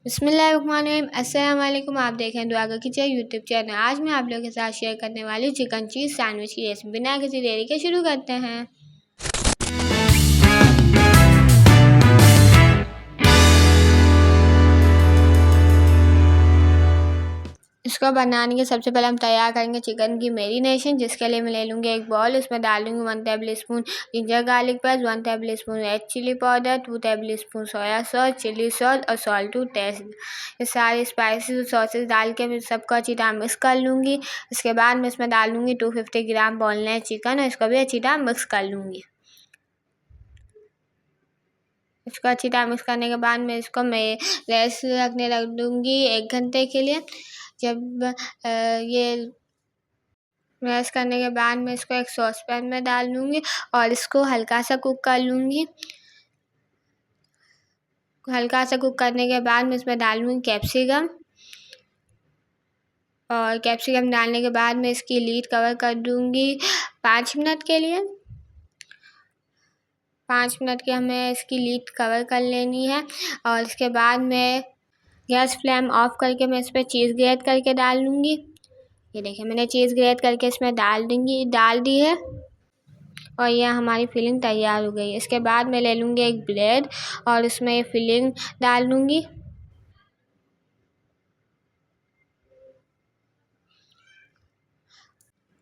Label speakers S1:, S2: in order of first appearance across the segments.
S1: बिस्मिल्लाहिर्रहमानिर्रहीम। अस्सलाम वालेकुम। आप देखें दुआ का किचन यूट्यूब चैनल। आज मैं आप लोगों के साथ शेयर करने वाली हूँ चिकन चीज़ सैंडविच की रेसिपी। बिना किसी देरी के शुरू करते हैं। इसको बनाने के सबसे पहले हम तैयार करेंगे चिकन की मैरिनेशन, जिसके लिए मैं ले लूँगी एक बॉल। उसमें डाल दूँगी 1 tablespoon ginger garlic paste, 1 tablespoon red chilli powder, 2 tablespoon soya sauce, chilli sauce और सॉल्ट टू टेस्ट। ये सारे स्पाइसेस और सॉसेस डाल के मैं सबको अच्छी तरह मिक्स कर लूँगी। इसके बाद मैं इसमें डाल दूँगी 250 ग्राम बोनलेस चिकन और इसको भी अच्छी तरह मिक्स कर लूँगी। इसको अच्छी तरह मिक्स करने के बाद मैं इसको रेस्ट रखने रख दूँगी 1 घंटे के लिए। जब ये रेस्ट करने के बाद मैं इसको एक सॉस पैन में डाल लूँगी और इसको हल्का सा कुक कर लूँगी। हल्का सा कुक करने के बाद मैं इसमें डाल लूँगी कैप्सिकम, और कैप्सिकम डालने के बाद मैं इसकी लीड कवर कर दूँगी 5 मिनट के लिए। 5 मिनट के हमें इसकी लीड कवर कर लेनी है। और इसके बाद मैं गैस फ्लेम ऑफ करके मैं इस पर चीज़ ग्रेट करके डाल लूँगी। ये देखिए मैंने चीज़ ग्रेट करके इसमें डाल दी है और यह हमारी फिलिंग तैयार हो गई है। इसके बाद मैं ले लूँगी एक ब्रेड और इसमें ये फिलिंग डाल लूँगी।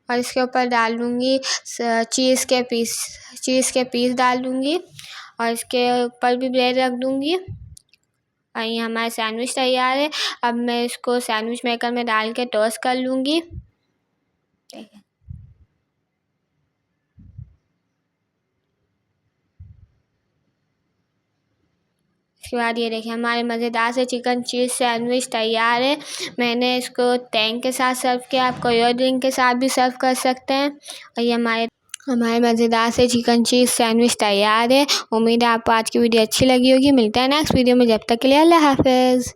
S1: और इसके ऊपर डाल लूँगी चीज़ के पीस डाल दूँगी और इसके ऊपर भी ब्रेड रख दूँगी। और ये हमारा सैंडविच तैयार है। अब मैं इसको सैंडविच मेकर में डाल के टोस्ट कर लूँगी। इसके बाद ये देखिए हमारे मज़ेदार से चिकन चीज़ सैंडविच तैयार है। मैंने इसको टैंग के साथ सर्व किया, आप कोई और ड्रिंक के साथ भी सर्व कर सकते हैं। और ये हमारे मज़ेदार से चिकन चीज़ सैंडविच तैयार है। उम्मीद है आपको आज की वीडियो अच्छी लगी होगी। मिलता है नेक्स्ट वीडियो में, जब तक के लिए अल्लाह हाफ़िज़।